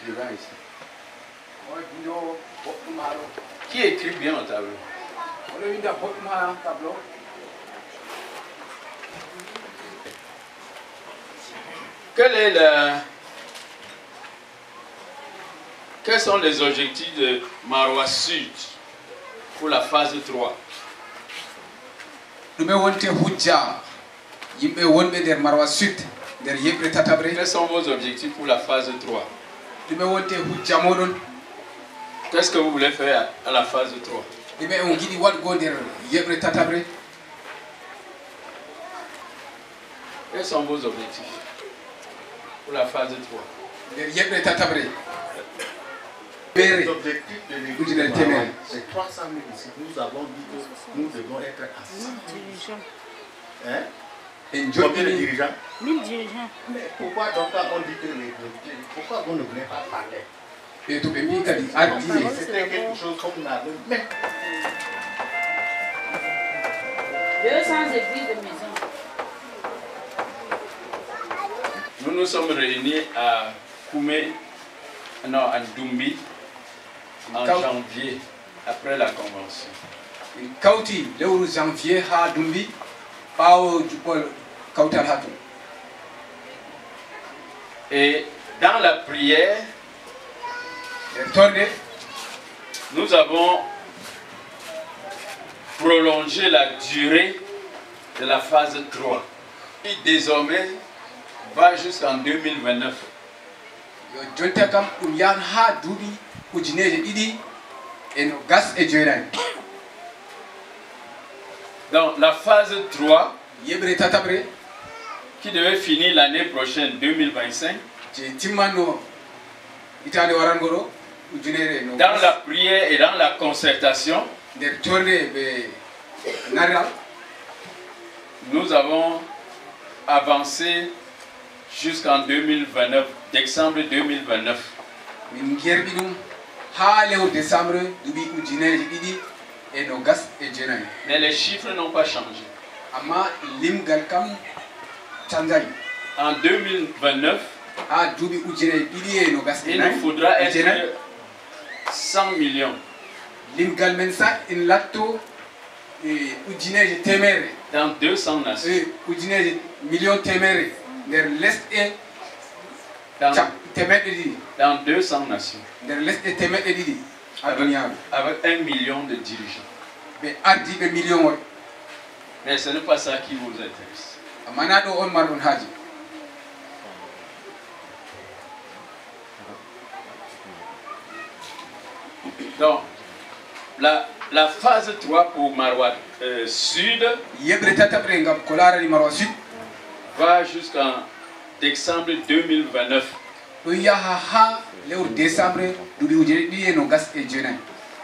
écrivain ici? Qui écrit bien au tableau? Quels sont les objectifs de Maroua Sud pour la phase 3? Quels sont vos objectifs pour la phase 3? Qu'est-ce que vous voulez faire à la phase 3? Quels sont vos objectifs pour la phase 3? Les objectifs de l'église, c'est 300 000 ici. Nous avons dit que nous devons être à 100 dirigeants. Hein? Combien de dirigeants? 1000 dirigeants. Mais pourquoi donc on dit que les pourquoi vous ne voulez pas parler? C'était quelque chose comme on avait. Mais 200 églises de maison. Nous nous sommes réunis à Koumé, non, à Doumbi, en janvier, après la convention. Kauti, le janvier à Doumbi, et dans la prière, nous avons prolongé la durée de la phase 3, qui désormais va jusqu'en 2029. Donc la phase 3, qui devait finir l'année prochaine, 2025, dans la prière et dans la concertation, nous avons avancé jusqu'en 2029, décembre 2029. Mais les chiffres n'ont pas changé. En 2029, il nous faudra être 100 millions. Dans 200 nations. Dans 200 nations. Avec 1 million de dirigeants. Mais ce n'est pas ça qui vous intéresse. Donc, la phase 3 pour Maroua Sud va jusqu'en décembre 2029.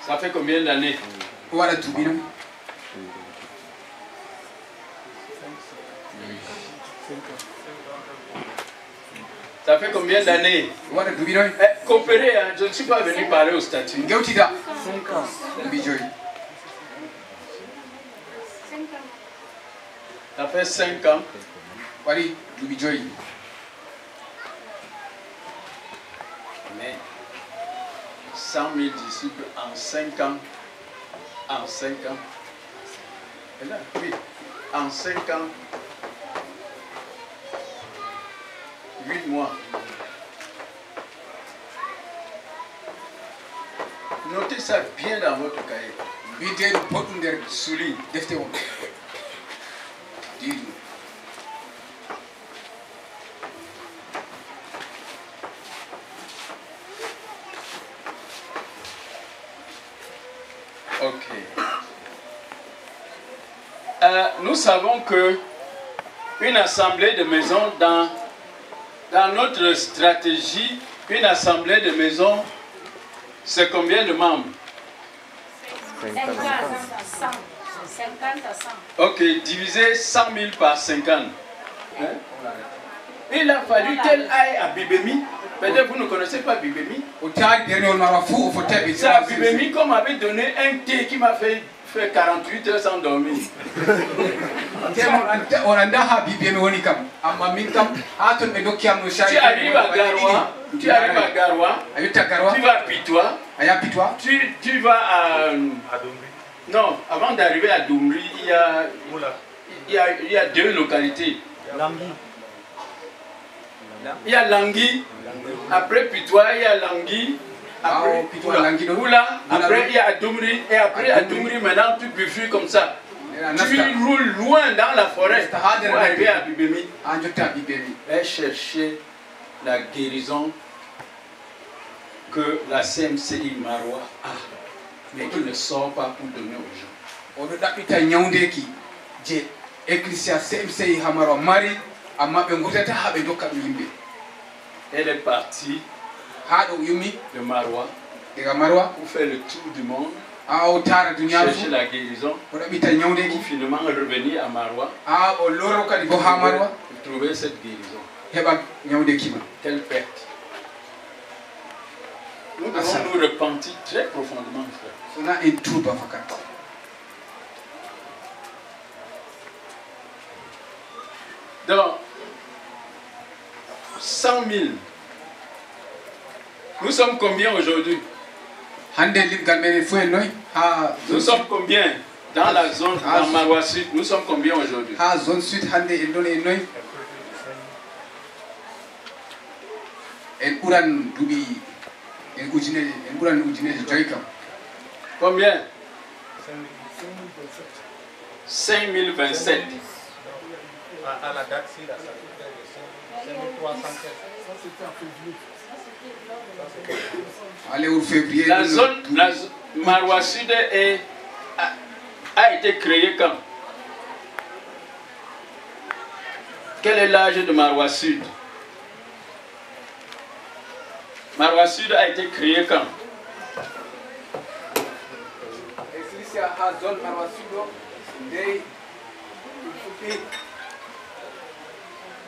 Ça fait combien d'années? Ça fait combien d'années? Coopérer, hein? Je ne suis pas venu parler au statut. 5 ans. Ça fait 5 ans. Mais 100 000 disciples en 5 ans. En 5 ans. Et là, oui, en 5 ans. 8 mois. Notez ça bien dans votre cahier. Souligne. Ok. Nous savons que une assemblée de maisons dans notre stratégie, une assemblée de maisons, c'est combien de membres? 50 à 100. Ok, divisez 100 000 par 50. Hein? Il a fallu qu'elle aille à Bibémi. Peut-être vous ne connaissez pas Bibémi. C'est à Bibémi qu'on m'avait donné un thé qui m'a fait fait 48 heures sans dormir. Tu arrives à Garoua, tu vas à Pitois, tu vas à... Non, avant d'arriver à Doumri, il y a deux localités. Il y a Langui, après Pitois, il y a Langui, après Oula, après il y a Doumri, et après à Doumri, maintenant tu bifurques comme ça. Tu roules loin dans la forêt pour arriver à Bibémi. Et chercher la guérison que la CMCI Marois a, mais qui ne sort pas pour donner aux gens. Elle est partie de Marois pour faire le tour du monde, chercher la guérison, pour finalement revenir à Marois pour trouver cette guérison. Quelle perte! Nous devons nous repentir très profondément, frère. Donc, 100 000. Nous sommes combien aujourd'hui? Nous sommes combien dans la zone dans Marois Sud? Nous sommes combien aujourd'hui? Zone Sud, combien? 5027. À la date, si la salle de La zone Marois Sud a été créée quand? Quel est l'âge de Marois Sud? Marois Sud a été créé quand?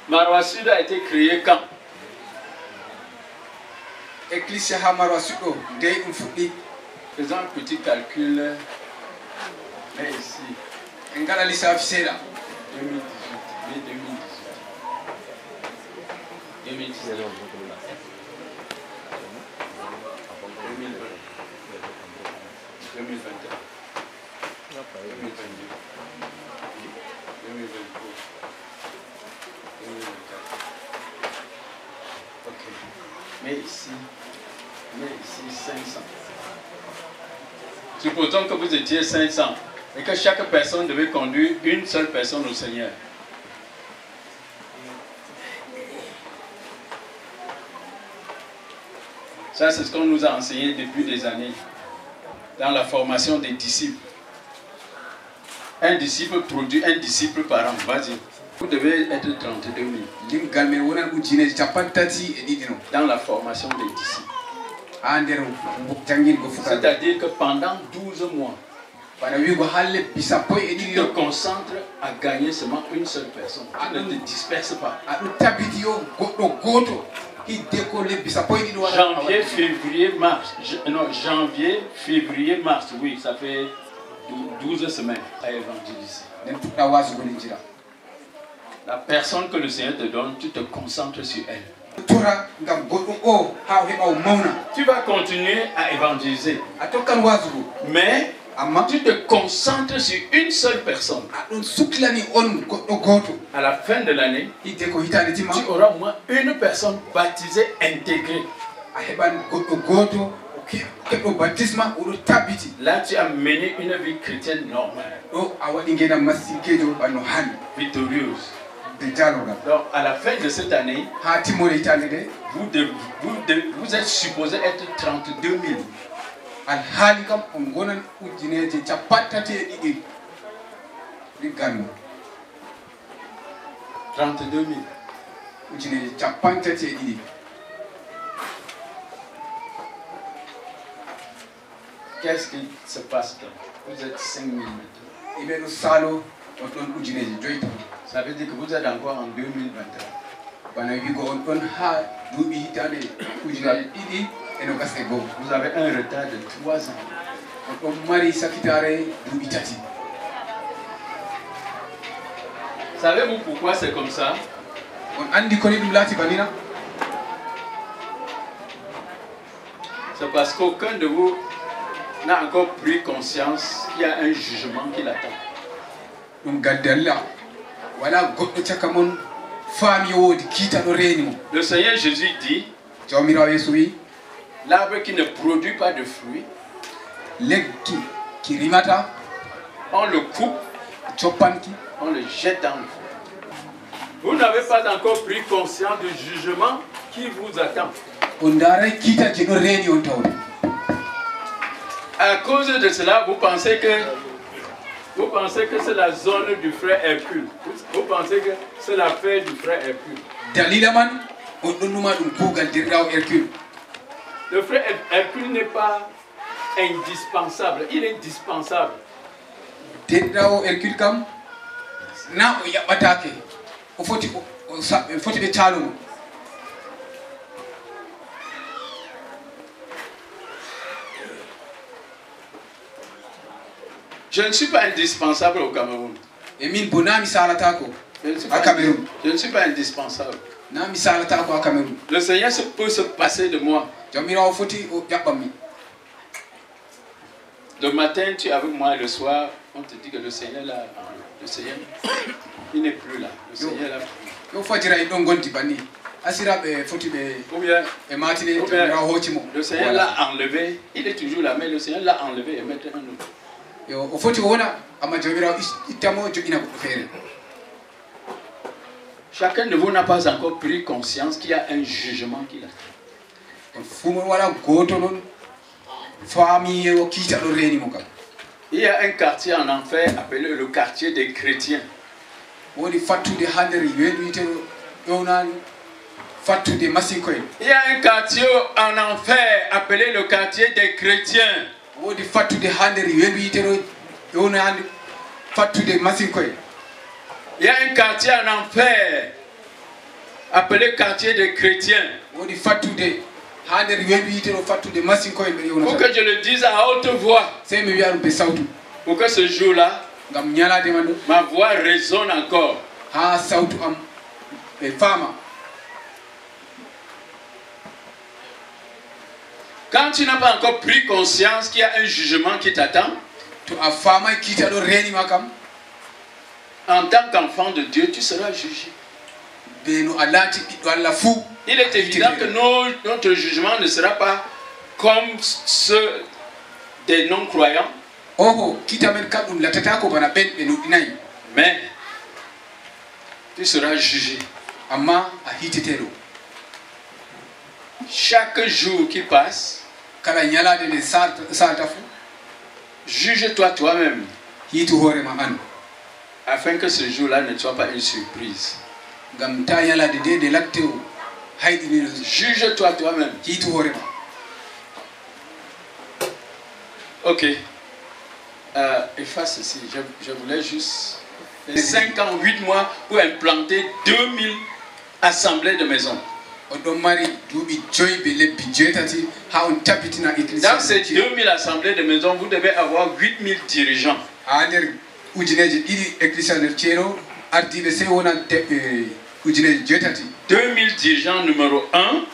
Marois Sud a été créé quand? Faisons un petit calcul. Mais ici. 2018. 2019. 2021. 2022. 2023. 2024. Ok. Mais ici 500. Supposons que vous étiez 500 et que chaque personne devait conduire une seule personne au Seigneur. Ça, c'est ce qu'on nous a enseigné depuis des années dans la formation des disciples. Un disciple produit un disciple par an. Vas-y. Vous devez être 32 000 dans la formation des disciples. C'est-à-dire que pendant 12 mois, tu te concentres à gagner seulement une seule personne. Tu ne te disperses pas. Janvier, février, mars. Janvier, février, mars. Oui, ça fait 12 semaines à évangéliser. La personne que le Seigneur te donne, tu te concentres sur elle. Tu vas continuer à évangéliser. Mais tu te concentres sur une seule personne. À la fin de l'année, tu auras au moins une personne baptisée intégrée. Là, tu as mené une vie chrétienne normale. Victorieuse. Donc, à la fin de cette année, vous êtes supposé être 32 000. 32 000. Qu'est-ce qui se passe donc? Vous êtes 5 000 maintenant. Ça veut dire que vous êtes encore en 2021. Vous avez un retard de 3 ans. Savez-vous pourquoi c'est comme ça? C'est parce qu'aucun de vous n'a encore pris conscience qu'il y a un jugement qui l'attend. Le Seigneur Jésus dit, l'arbre qui ne produit pas de fruits, on le coupe, on le jette dans le feu. Vous n'avez pas encore pris conscience du jugement qui vous attend. À cause de cela, vous pensez que c'est la zone du frère Hercule. Vous pensez que c'est l'affaire du frère Hercule. Le frère Hercule n'est pas indispensable, il est dispensable. Je ne suis pas indispensable au Cameroun. Je ne suis pas indispensable. Le Seigneur peut se passer de moi. Le matin, tu es avec moi, le soir, on te dit que le Seigneur, là, le Seigneur, il n'est plus là. Le Seigneur là. Le Seigneur l'a enlevé, il est toujours là, mais le Seigneur l'a enlevé et maintenant un autre. Chacun de vous n'a pas encore pris conscience qu'il y a un jugement qui l'attend. Il y a un quartier en enfer appelé le quartier des chrétiens. Il y a un quartier en enfer appelé le quartier des chrétiens. Il y a un quartier en enfer appelé quartier des chrétiens. Pour que je le dise à haute voix, pour que ce jour-là, ma voix résonne encore. Quand tu n'as pas encore pris conscience qu'il y a un jugement qui t'attend, en tant qu'enfant de Dieu, tu seras jugé. Il est évident que notre jugement ne sera pas comme ceux des non-croyants. Mais tu seras jugé. Chaque jour qui passe, juge-toi toi-même, afin que ce jour-là ne soit pas une surprise. Juge-toi toi-même. Ok. Efface ceci. Je voulais juste 5 ans, 8 mois pour implanter 2000 assemblées de maisons. Dans ces 2000 assemblées de maisons, vous devez avoir 8000 dirigeants. 2000 dirigeants numéro 1,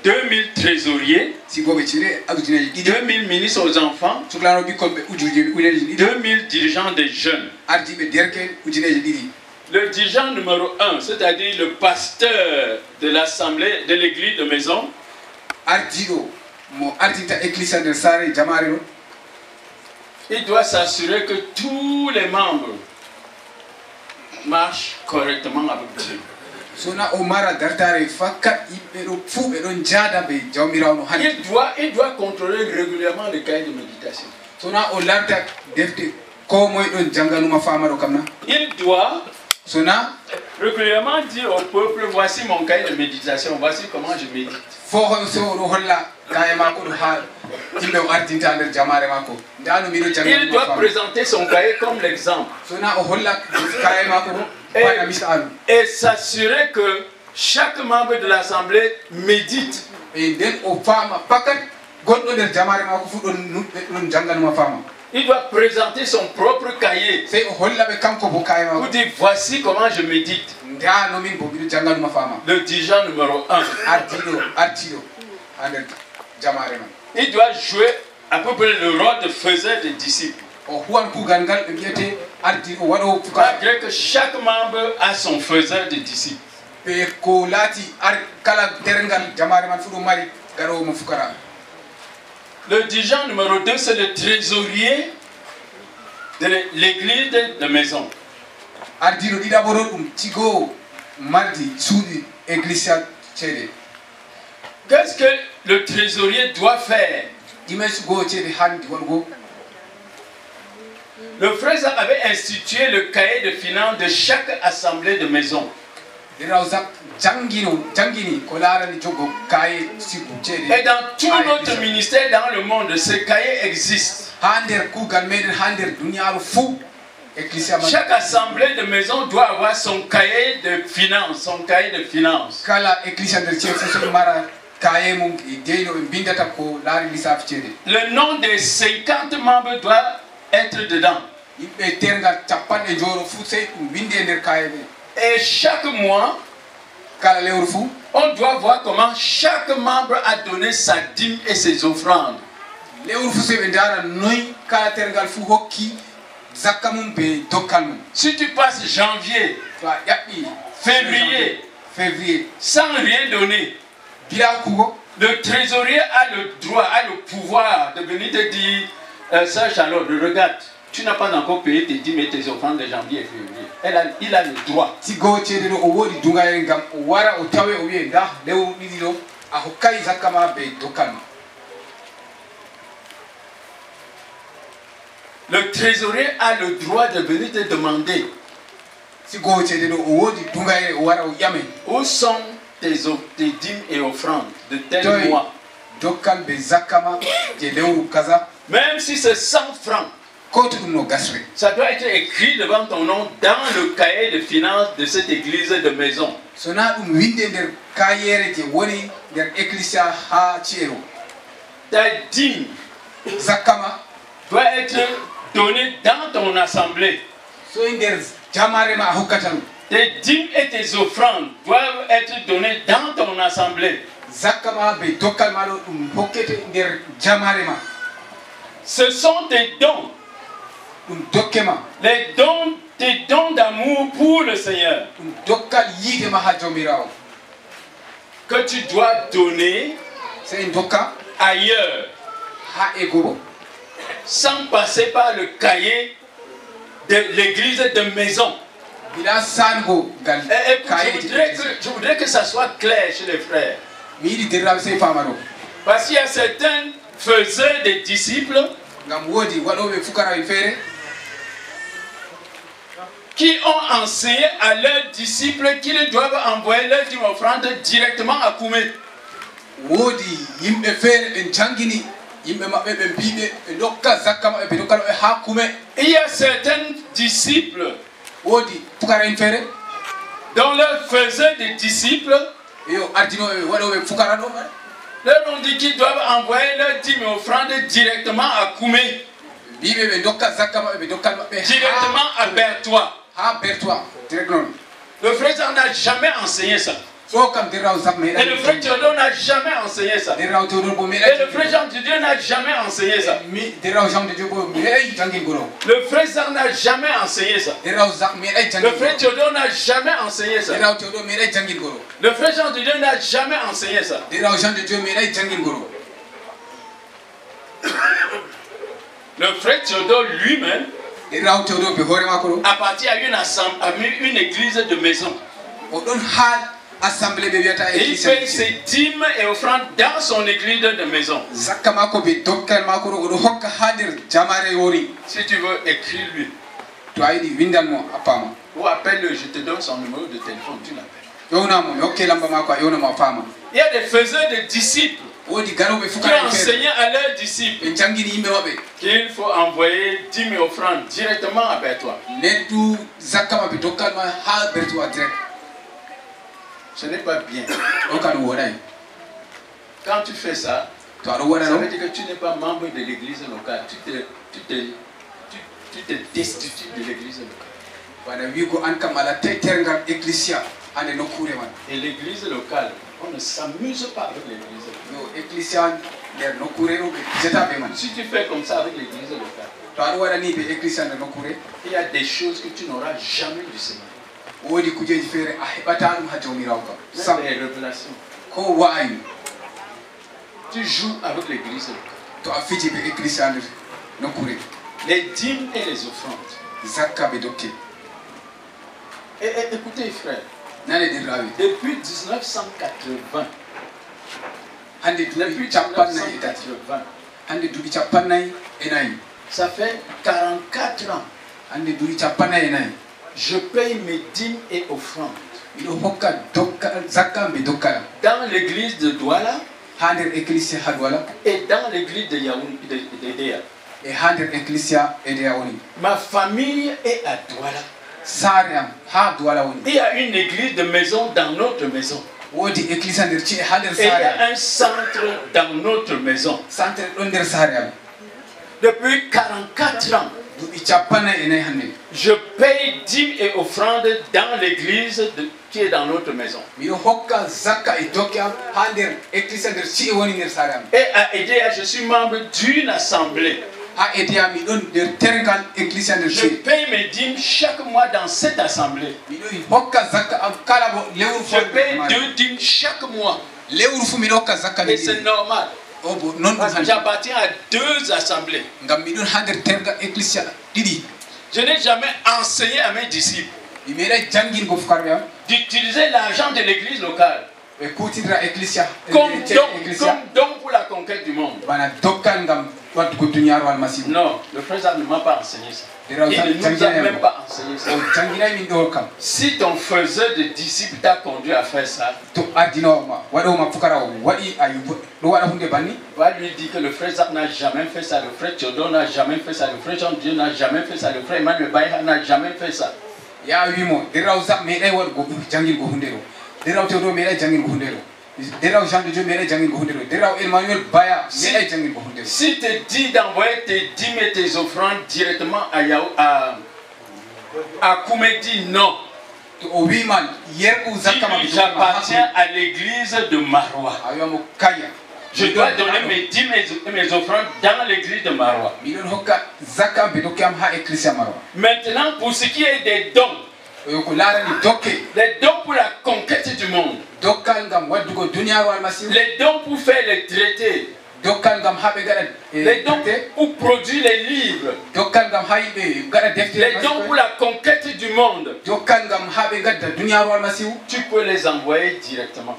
2000 trésoriers, 2000 ministres aux enfants, 2000 dirigeants des jeunes. Le dirigeant numéro 1, c'est-à-dire le pasteur de l'assemblée, de l'église de maison, il doit s'assurer que tous les membres marchent correctement avec Dieu. Il doit contrôler régulièrement les cahiers de méditation. Il doit régulièrement dire au peuple, voici mon cahier de méditation, voici comment je médite. Il doit présenter son cahier comme l'exemple et s'assurer que chaque membre de l'assemblée médite e nden o faama fakat gonɗo nder jamare makko fu ɗon janganuma faama. Il doit présenter son propre cahier. Sey o hollaɓe kanko bo kaye makko. Vous dites voici comment je médite. Ndano min bo mbiɗo janganuma faama. Le dirigeant numéro 1. artiɗo ha nder jamare man. Il doit jouer à peu près le rôle de faiseur des disciples. O huwan kugal ngal ɓe mbiyete ardiɗo waɗo fukara. Malgré que chaque membre a son faiseur des disciples. Ɓe ko laati kala dergal jamare man fu ɗo mari gaɗowo mo fukara. Le dirigeant numéro 2, c'est le trésorier de l'église de maison. Ardiɗo ɗiɗaɓo ɗo ɗum tigo mardi suuɗi église ceeɗe. Qu'est-ce que le trésorier doit faire? Ɗimesugo ceeɗe handi waɗugo. Le frère avait institué le cahier de finances de chaque assemblée de maison. Et dans tout notre ministère dans le monde, ce cahier existe. Chaque assemblée de maison doit avoir son cahier de finances, son cahier de finances. Le nom des 50 membres doit être dedans. Et chaque mois, on doit voir comment chaque membre a donné sa dîme et ses offrandes. Si tu passes janvier, février, sans rien donner, le trésorier a le droit, a le pouvoir de venir te dire, Sœur Charlotte, regarde, tu n'as pas encore payé tes dîmes et tes offrandes de janvier et février. Il a le droit. Le trésorier a le droit de venir te demander où sont tes dîmes et offrandes de tel mois. Même si c'est 100 francs, ça doit être écrit devant ton nom dans le cahier de finances de cette église de maison. Ta dîme doit être donnée dans ton assemblée. Tes dîmes et tes offrandes doivent être données dans ton assemblée. Ce sont tes dons. Les dons, tes dons d'amour pour le Seigneur. Que tu dois donner ailleurs. Sans passer par le cahier de l'église de maison. Je voudrais que ça soit clair chez les frères. Parce qu'il y a certains faiseurs des disciples qui ont enseigné à leurs disciples qu'ils doivent envoyer leur dîme offrande directement à Koumé. Il y a certains disciples dont leur faiseur des disciples leur ont dit qu'ils doivent envoyer leur dîme offrande directement à Koumé. Directement à Bertois. Le frère n'a jamais enseigné ça. Et le frère Théodore n'a jamais enseigné ça. Et le frère Jean de Dieu n'a jamais enseigné ça. Le frère Zach n'a jamais enseigné ça. Le frère Théodore n'a jamais enseigné ça. Le frère Jean de Dieu n'a jamais enseigné ça. Le frère Théodore lui-même appartient à une église de maison. Il fait ses dîmes et offrandes dans son église de maison. Si tu veux, écris-lui. Ou appelle-le, je te donne son numéro de téléphone, tu l'appelles. Il y a des faiseurs de disciples qui ont enseigné à leurs disciples qu'il faut envoyer dîmes et offrandes directement à Bertois. Ce n'est pas bien. Quand tu fais ça, to aɗo waɗa ça veut ɗo dire que tu n'es pas membre de l'église locale. Tu te destitues de l'église locale. bana wigo an kam ala tergal ecclesia ande nokkure man. Et l'église locale, on ne s'amuse pas avec l'église locale. no ecclesia nder nokkure ɗo ɓe jetaɓe man. Si tu fais comme ça avec l'église locale, to aɗo waɗa ni ɓe ecclesia nder nokkure il y a des choses que tu n'auras jamais du Seigneur. woodi kujeji feere a heɓata ɗum ha jawmirawo kam sam Même les révélations. ko wa'ani Tu joues avec l'église locale. to a fiji ɓe ecclesia nder nokkure Les dîmes et les offrandes. zakka ɓe dokke Et écoutez, frère, nane ɗirrawi depuis 1980, hande depuis duuɓi capannayyi e tati 1980, hande duuɓi capannayyi e nayyi ça fait 44 ans. hande duuɓi capannayyi e nayyi Je paye mes dîmes et offrandes miɗo hokka zakka mbe dokkala dans l'église de Douala ha nder ecclesia ha Douala et dans l'église de Yaoundé, de Déa. e ha nder ecclesia e Déa woni. Ma famille est à Douala. saare am ha Douala woni. Il y a une église de maison dans notre maison. woodi ecclesia nder ci'e ha nder Et il y saare am a un centre dans notre maison. centre ɗon nder saare am Depuis 44 ans, duuɓi capannayyi e nayyi hande je paye dîmes et offrandes dans l'église qui est dans notre maison. miɗo hokka zakka e dokke am ha nder ecclesia nder ci'e woni nder saare am. Et à Edea, je suis membre d'une assemblée. ha Edea mi ɗon nder tergal ecclesia nder Je ci'e paye mes dîmes chaque mois dans cette assemblée. miɗo hokka zakka am kala bo lewru Je paye 2 dîmes chaque mois. lewru fu miɗo hokka zakka Et c'est normal. o bo non ɗum Parce que hande j'appartiens à 2 assemblées. ngam miɗon ha nder tergal ecclesia ɗiɗi Je n'ai jamais enseigné à mes disciples mi meeɗay jangingo fukarɓe am d'utiliser l'argent de l'église locale ɓe kutidira ecclesia comme don pour la conquête du monde. bana dokkal ngam waddugo duniyaru almasihu Non, le frère Zab ne m'a pas enseigné ça. Il Deraw ne nous a janginayam même pas enseigné ça. o janginay min ɗo kam Si ton faiseur de disciples t'a conduit à faire ça, to ardinowoma waɗowoma fukara o waɗi ayu ɗo waɗa hunde banni va lui dire que le frère Zab n'a jamais fait ça, le frère Théodore n'a jamais fait ça, le frère Jean-Dieu n'a jamais fait ça, le frère Emmanuel Baïha n'a jamais fait ça. ya wimo deraw sab meeɗay waɗugo jangirgo hunde ɗo deraw tewdo meeɗay jangirgo hunde ɗo deraw Jean de Dieu meeɗay jangirgo hunde ɗo deraw Emmanuel Baya meeɗay jangirgo hunde ɗo Si te dit d'envoyer tes dîmes et tes offrandes directement à Koumédi, non. to o wiman yerɓu zakka ma J'appartiens à l'église de Marois. a wiyamo kaya Je dois donner mes dîmes et mes offrandes dans l'église de Marois. miɗon hokka zakka mbe dokke am ha ecclesia Marois Maintenant, pour ce qui est des dons, o ko larani dokke les dons pour la conquête du monde, dokkal ngam waddugo duniyaru almasihu les dons pour faire les traités, dokkal ngam ha ɓe gaɗa les dons pour produire les livres, dokkal ngam ha yimɓe gaɗa les deftere dons pour la conquête du monde, dokkal ngam ha ɓe gadda duniyaru almasihu tu peux les envoyer directement.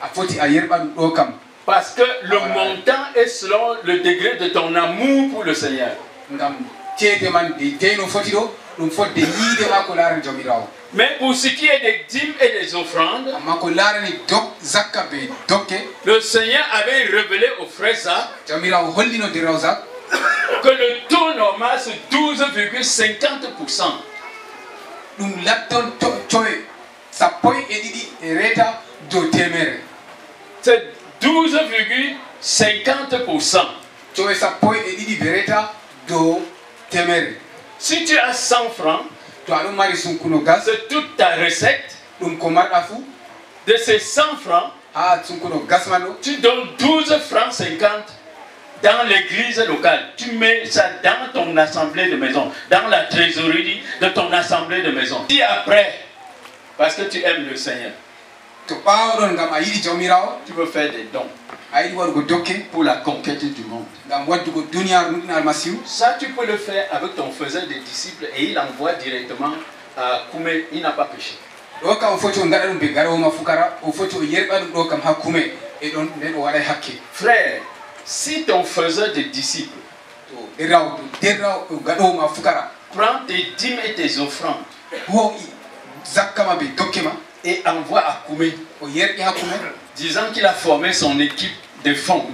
a foti a yerɓa ɗum ɗo kam Parce que le montant est selon le degré de ton amour pour le Seigneur. ngam ceede man de deyno foti ɗo ɗum fodde yiide ma ko larani jawmirawo Mais pour ce qui est des dîmes et des offrandes, amma ko larani zakka be dokke le Seigneur avait révélé aux frères Zak jawmirawo hollino deraw zak que le taux normal c'est 12,50%. ɗum latton coye sappo e ɗiɗi e reta dow temere C'est 12,50%. coye sappo e ɗiɗi be reta dow temere Si tu as 100 francs, to aɗon mari sunkuno gas c'est toute ta recette. ɗum ko marɗa fuu De ces 100 francs, ha sunkuno gas man ɗo tu donnes 12 francs 50 dans l'église locale. Tu mets ça dans ton assemblée de maison, dans la trésorerie de ton assemblée de maison. Et après, parce que tu aimes le Seigneur, to ɓawaɗon ngam a yiɗi jawmirawo tu veux faire des dons a yiɗi waɗugo dokke pour la conquête du monde. ngam waddugo duniyaru ɗum ɗin almasihu Ça, tu peux le faire avec ton faiseur des disciples et il envoie directement à Koumé. Il n'a pas péché. ɗo kam o foti o gaɗa ɗum ɓe gaɗowoma fukara o foti o yerɓa ɗum ɗo kam ha kume e ɗon nden o waɗay hakke Frère, si ton faiseur des disciples to derraw o gaɗowoma fukara prend tes dîmes et tes offrandes hoƴi zakka ma ɓe dokke ma et envoie à Koumé, o yerƴi ha kume disant qu'il a formé son équipe de fonds,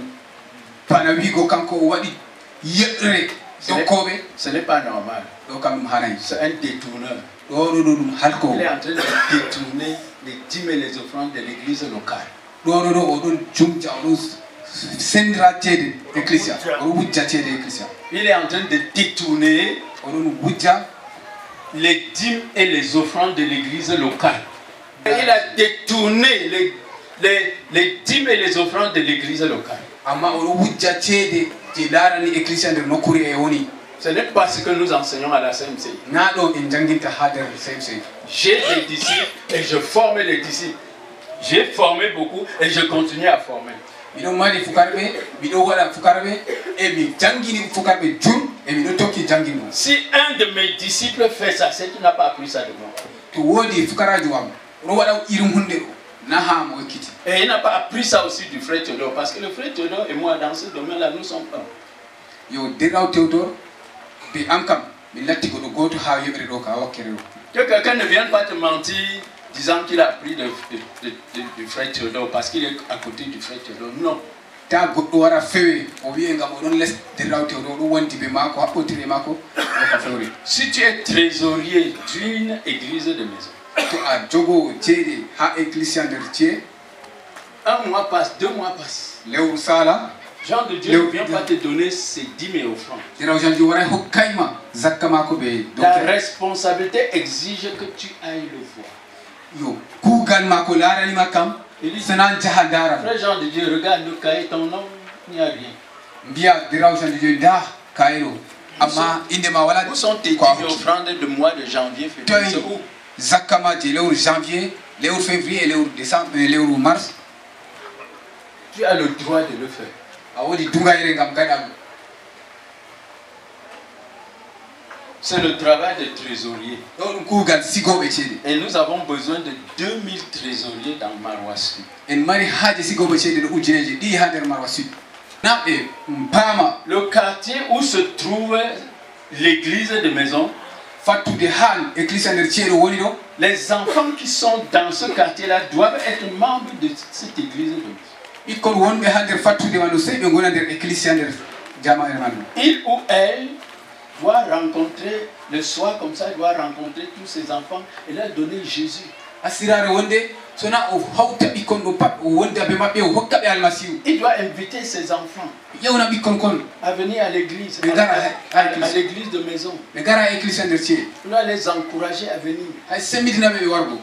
bana wigo kanko o waɗi yeɗre dokkoɓe ce n'est pas normal. ɗo kam ɗum hanayi C'est un détourneur. ɗo ɗum halko Il est en train de détourner les dîmes et les offrandes de l'église locale. Il est en train de détourner les dîmes et les offrandes de l'église locale. Il a détourné les dîmes et les offrandes de l'église locale. Ce n'est pas ce que nous enseignons à la CMC. J'ai des disciples et je forme les disciples. J'ai formé beaucoup et je continue à former. Si un de mes disciples fait ça, c'est qu'il n'a pas appris ça de moi. Et il n'a pas appris ça aussi du frère Théodore, parce que le frère Théodore et moi, dans ce domaine-là, nous sommes un. Que quelqu'un ne vienne pas te mentir disant qu'il a appris du frère Théodore parce qu'il est à côté du frère Théodore. Non. Si tu es trésorier d'une église de maison, un mois passe, 2 mois passent. Jean de Dieu ne vient pas te donner ses dîmes et offrandes. Ta responsabilité exige que tu ailles le voir. Il dit, frère Jean de Dieu, regarde le cahier, ton nom, il n'y a rien. Où sont tes dîmes et offrandes de mois de janvier, février? Tu as le droit de le faire. C'est le travail des trésoriers. Et nous avons besoin de 2000 trésoriers dans Maroua Sud. Le quartier où se trouve l'église de maison, les enfants qui sont dans ce quartier-là doivent être membres de cette église de maison. Il ou elle doit rencontrer le soir comme ça, il doit rencontrer tous ses enfants et leur donner Jésus. Il doit inviter ses enfants à venir à l'église, à l'église de maison. Il doit les encourager à venir.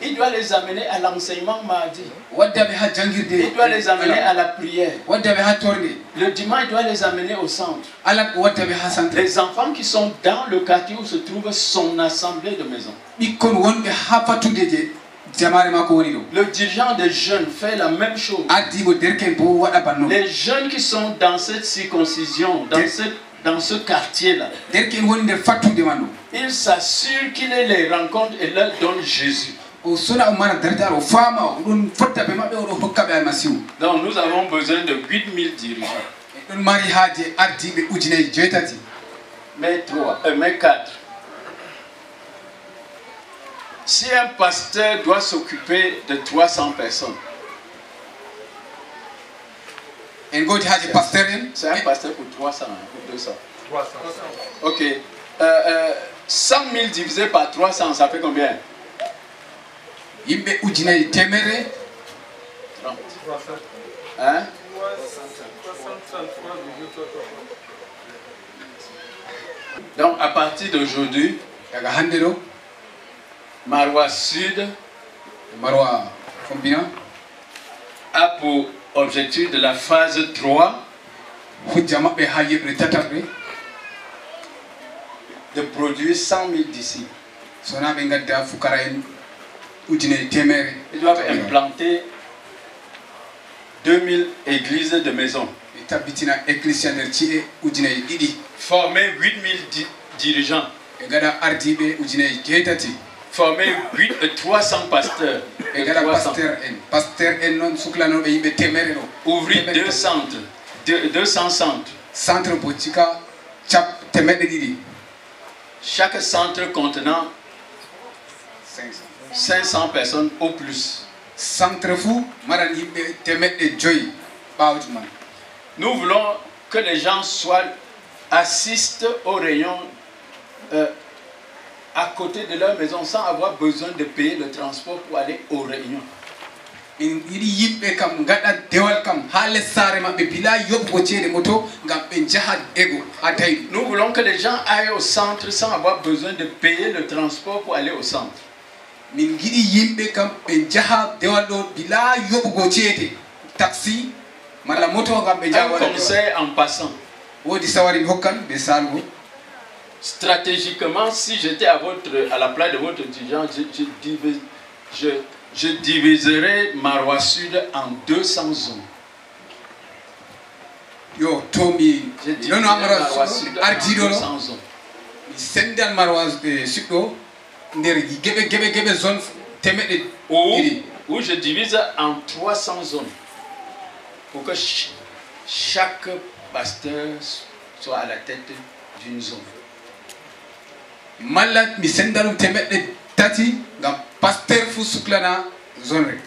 Il doit les amener à l'enseignement mardi. Il doit les amener à la prière. Le dimanche, il doit les amener au centre. Les enfants qui sont dans le quartier où se trouve son assemblée de maison. Le dirigeant des jeunes fait la même chose. Les jeunes qui sont dans cette circoncision, dans ce quartier-là, ils s'assurent qu'ils les rencontrent et leur donnent Jésus. Donc nous avons besoin de 8000 dirigeants. Mais 4. Si un pasteur doit s'occuper de 300 personnes, c'est un pasteur pour 300, pour 200. 300. Ok. 100 000 divisé par 300, ça fait combien? 30. Hein? Donc à partir d'aujourd'hui, Maroua Sud a pour objectif de la phase 3 de produire 100 000 disciples. Ils doivent implanter 2000 églises de maison. Former 8000 dirigeants. Former 300 pasteurs. Ouvrir 200 centres. Chaque centre contenant 500 personnes au plus. Nous voulons que les gens assistent aux réunions à côté de leur maison sans avoir besoin de payer le transport pour aller aux réunions. min yiɗi yimɓe kam gaɗa dewal kam ha les saare maɓɓe bila yoɓgo ceede moto ngam ɓe jaha ego ha tawi. Nous voulons que les gens aillent au centre sans avoir besoin de payer le transport pour aller au centre. Min giɗi yimɓe kam ɓe jaha dewal ɗo bila yoɓgo ceede taxi malla moto ngam ɓe jaha. Un conseil en passant. Wodi sawari hokkan ɓe salgo. Stratégiquement, si j'étais à la place de votre étudiant, je diviserais Marois Sud en 200 zones. Yo, Tommy, je diviserais Marois Sud en 200 zones. Sendan Marois Sud ɗo nder gebe zone temeɗe ɗiɗi. Ou je divise en 300 zones pour que chaque pasteur soit à la tête d'une zone. Malla mi senda ɗum temeɗɗe tati ngam pasteur fu suklana zone rek.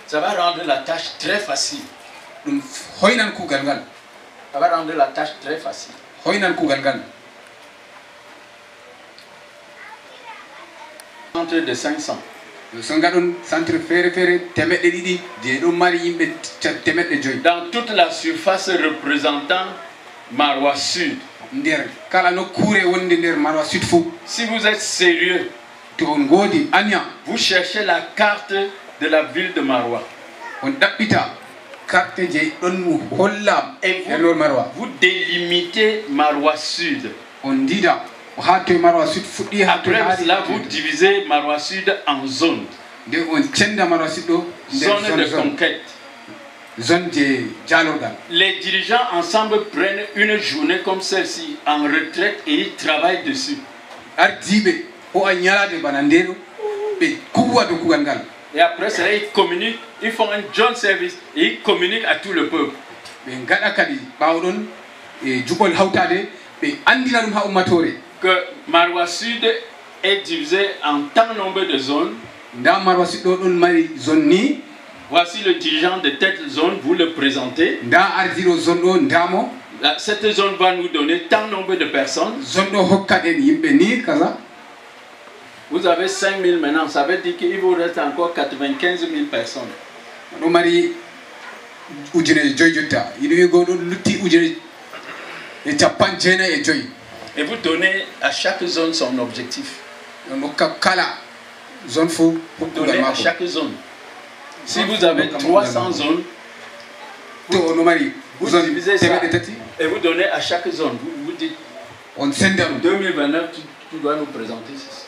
Ça va rendre la tâche très facile. Ɗum hoynan kugal ngal. Ça va rendre la tâche très facile. Hoynan kugal ngal. Centre de 500. So ngaɗon centre feere temeɗɗe ɗiɗi je ɗon mari yimɓe temeɗɗe joyi. Dans toute la surface représentant Marois Sud. Nder kala nokkure wonde nder Marois Sud fu. Si vous êtes sérieux, to on godi anya, vous cherchez la carte de la ville de Marois. On ɗaɓɓita carte je ɗon holla et Marois. Vous délimitez Marois Sud. On dida Marois Sud fuɗɗi ha to. Après cela, vous divisez Marois Sud en zones. De on cenda Marois Sud ɗo zone de conquête. Zone de jalorgal. Les dirigeants ensemble prennent une journée comme celle-ci en retraite et ils travaillent dessus. Ardiɓe o a ñalade bana ndeɗo ɓe kuwa do kugal ngal. Et après cela, ils communiquent, ils font un joint service et ils communiquent à tout le peuple. Ɓe gaɗa kadi ɓawɗon e juɓol hawtade ɓe andina ɗum ha ummatore. Que Marois Sud est divisé en tant nombre de zones. Nda Marois Sud ɗo ɗon mari zone ni. Voici le dirigeant de telle zone, vous le présentez. Nda ardiro zone ɗo ndamo. Cette zone va nous donner tant nombre de personnes. Zone ɗo hokkaɗen yimɓe ni kaza. Vous avez 5000 maintenant, ça veut dire qu'il vous reste encore 95 000 personnes. ɗo mari ujune joyi jotta yiɗo wigo ɗo lutti ujune e capan jeenayi e joyi. Et vous donnez à chaque zone son objectif. On hokka kala zone fu vous donnez à chaque zone. Si vous avez 300 zones, vous divisez ça et vous donnez à chaque zone. Vous dites, en 2029, tu dois nous présenter ça.